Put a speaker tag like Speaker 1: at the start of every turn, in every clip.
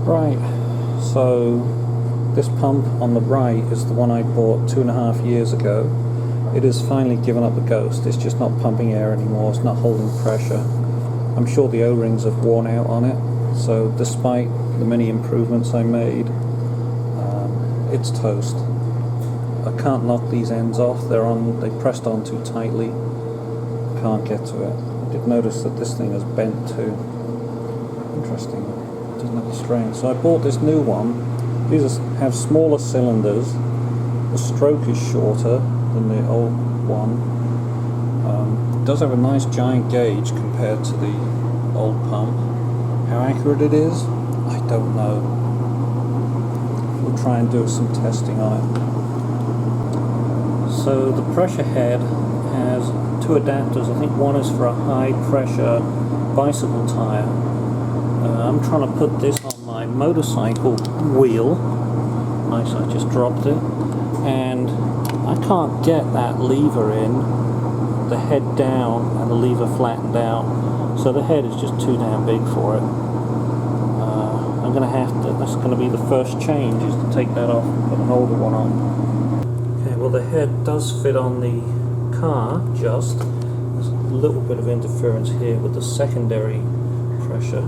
Speaker 1: Right, so this pump on the right is the one I bought 2.5 years ago. It has finally given up the ghost. It's just not pumping air anymore, it's not holding pressure. I'm sure the O-rings have worn out on it, so despite the many improvements I made, it's toast. I can't knock these ends off, they pressed on too tightly. Can't get to it. I did notice that this thing is bent too. Interesting. It doesn't have the strain. So I bought this new one. These have smaller cylinders. The stroke is shorter than the old one. It does have a nice giant gauge compared to the old pump. How accurate it is, I don't know. We'll try and do some testing on it. So the pressure head has two adapters. I think one is for a high pressure bicycle tire. I'm trying to put this on my motorcycle wheel. Nice, I just dropped it. And I can't get that lever in, the head down and the lever flattened out. So the head is just too damn big for it. I'm going to have to, that's going to be the first change, is to take that off and put an older one on. Okay, well the head does fit on the car, just. There's a little bit of interference here with the secondary pressure.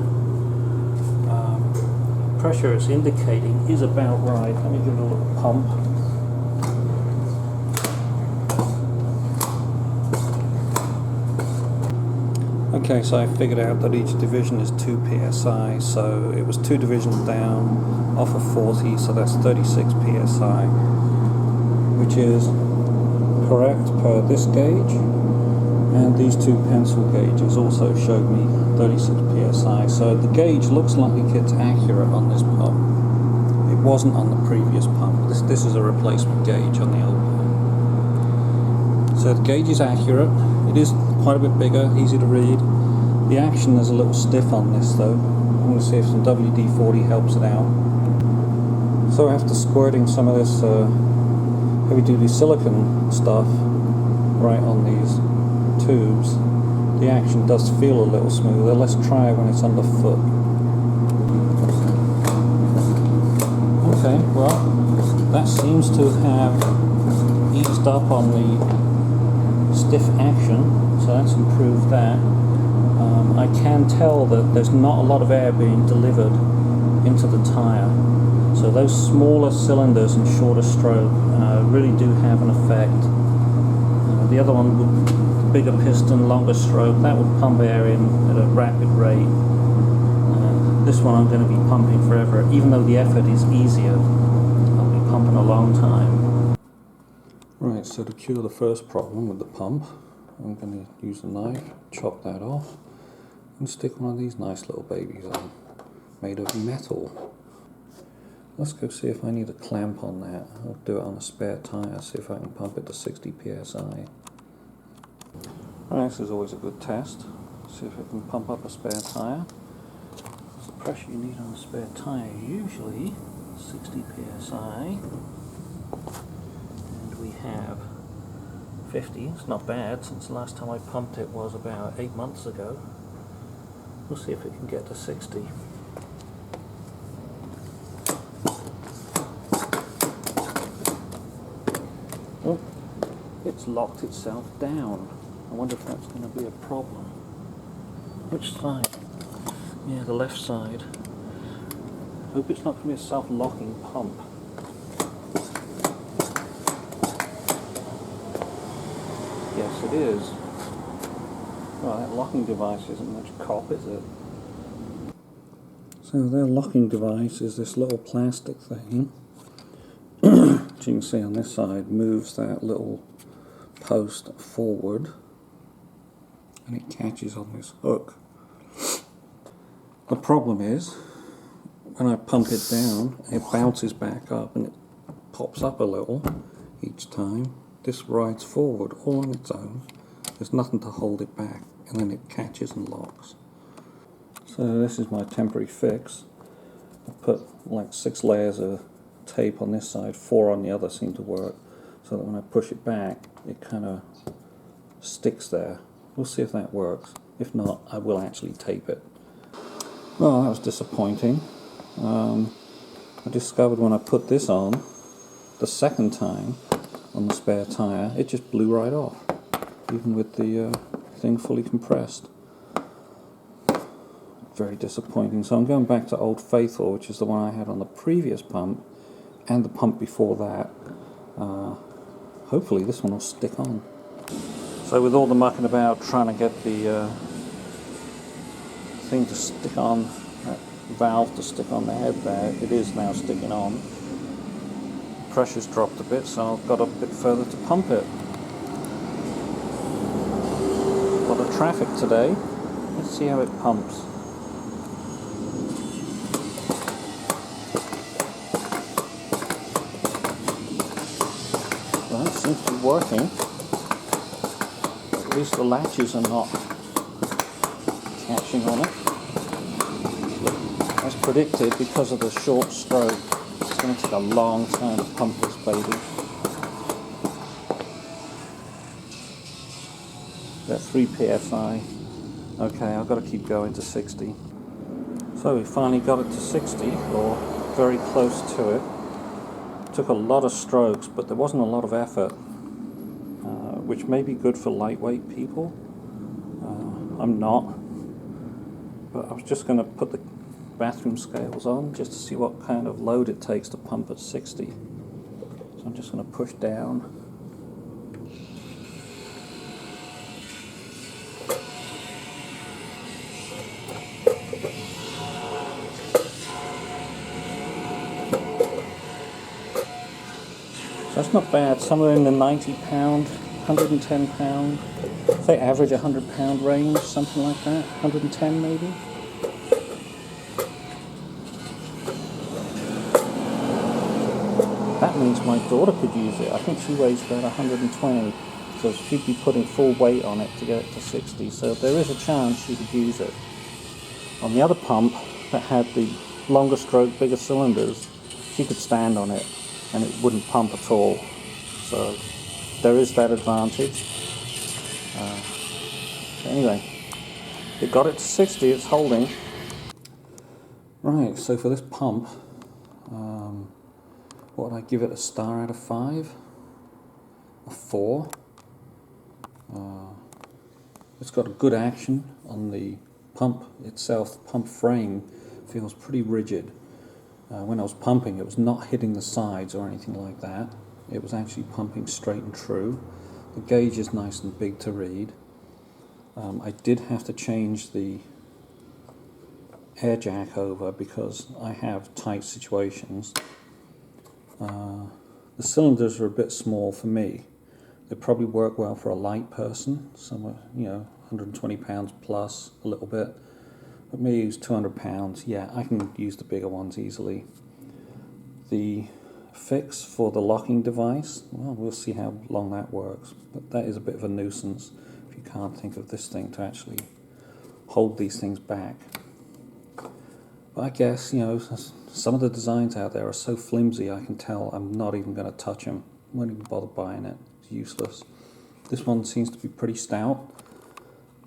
Speaker 1: Pressure it's indicating is about right. Let me give it a little pump. Okay, so I figured out that each division is 2 psi, so it was 2 divisions down off of 40, so that's 36 psi, which is correct per this gauge, and these two pencil gauges also showed me 36 psi, so the gauge looks like it's accurate on this pump. It wasn't on the previous pump. This is a replacement gauge on the old one. So the gauge is accurate. It is quite a bit bigger, easy to read. The action is a little stiff on this though. I'm going to see if some WD-40 helps it out. So after squirting some of this heavy-duty silicone stuff right on these tubes, the action does feel a little smoother. Let's try it when it's underfoot. Okay, well, that seems to have eased up on the stiff action, so that's improved that. I can tell that there's not a lot of air being delivered into the tire. So those smaller cylinders and shorter stroke really do have an effect. The other one, with bigger piston, longer stroke, that would pump air in at a rapid rate. This one I'm going to be pumping forever. Even though the effort is easier, I'll be pumping a long time. Right, so to cure the first problem with the pump, I'm going to use a knife, chop that off, and stick one of these nice little babies on, made of metal. Let's go see if I need a clamp on that. I'll do it on a spare tire, see if I can pump it to 60 psi. Right, this is always a good test. See if I can pump up a spare tire. The pressure you need on a spare tire is usually 60 psi. And we have 50. It's not bad, since the last time I pumped it was about 8 months ago. We'll see if it can get to 60. Oh, it's locked itself down. I wonder if that's going to be a problem. Which side? Yeah, the left side. Hope it's not going to be a self-locking pump. Yes, it is. Well, that locking device isn't much cop, is it? So their locking device is this little plastic thing, which you can see on this side, moves that little post forward, and it catches on this hook. The problem is, when I pump it down, it bounces back up and it pops up a little each time. This rides forward all on its own. There's nothing to hold it back, and then it catches and locks. So this is my temporary fix. I put like 6 layers of tape on this side, 4 on the other seem to work, so that when I push it back, it kind of sticks there. We'll see if that works. If not, I will actually tape it. Well, that was disappointing. I discovered when I put this on the second time on the spare tyre, it just blew right off, even with the thing fully compressed. Very disappointing. So I'm going back to Old Faithful, which is the one I had on the previous pump and the pump before that. Hopefully this one will stick on. So with all the mucking about trying to get the thing to stick on, that valve to stick on the head there, it is now sticking on. Pressure's dropped a bit, so I've got a bit further to pump it. A lot of traffic today. Let's see how it pumps. Well, it seems to be working. At least the latches are not catching on it. As predicted, because of the short stroke, it's going to take a long time to pump this baby. That 3 psi. Okay, I've got to keep going to 60. So we finally got it to 60, or very close to it. Took a lot of strokes, but there wasn't a lot of effort, which may be good for lightweight people. I'm not, but I was just going to put the bathroom scales on just to see what kind of load it takes to pump at 60. So I'm just going to push down. That's not bad, somewhere in the 90 pound, 110 pound, say average 100 pound range, something like that, 110 maybe. That means my daughter could use it. I think she weighs about 120, so she'd be putting full weight on it to get it to 60, so there is a chance she could use it. On the other pump that had the longer stroke, bigger cylinders, she could stand on it and it wouldn't pump at all. So there is that advantage. Anyway, it got it to 60, it's holding. Right, so for this pump, what would I give it, a star out of 5? A 4? It's got a good action on the pump itself. The pump frame feels pretty rigid. When I was pumping, it was not hitting the sides or anything like that. It was actually pumping straight and true. The gauge is nice and big to read. I did have to change the air jack over because I have tight situations. The cylinders are a bit small for me. They probably work well for a light person, somewhere, 120 pounds plus, a little bit. But me, who's 200 pounds, yeah, I can use the bigger ones easily. The fix for the locking device, well, we'll see how long that works. But that is a bit of a nuisance if you can't think of this thing to actually hold these things back. But I guess, some of the designs out there are so flimsy, I can tell I'm not even going to touch them. I won't even bother buying it. It's useless. This one seems to be pretty stout.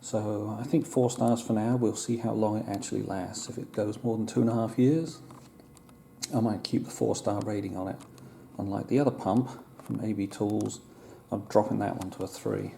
Speaker 1: So I think 4 stars for now. We'll see how long it actually lasts. If it goes more than 2.5 years, I might keep the 4-star rating on it. Unlike the other pump from AB Tools, I'm dropping that one to a 3.